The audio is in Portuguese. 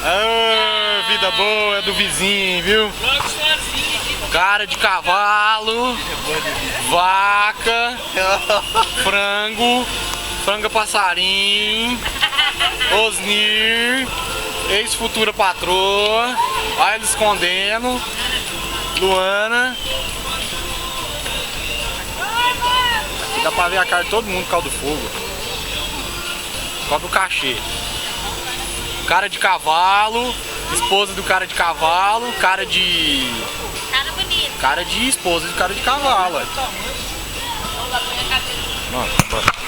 Ah, vida boa, é do vizinho, viu? Cara de cavalo, vaca, frango, franga passarinho, Osnir, ex-futura patroa, olha ele escondendo, Luana. Dá pra ver a cara de todo mundo por causa do fogo. Cobra o cachê. Cara de cavalo, esposa do cara de cavalo, cara de... Cara bonito. Cara de esposa do cara de cavalo. Ó,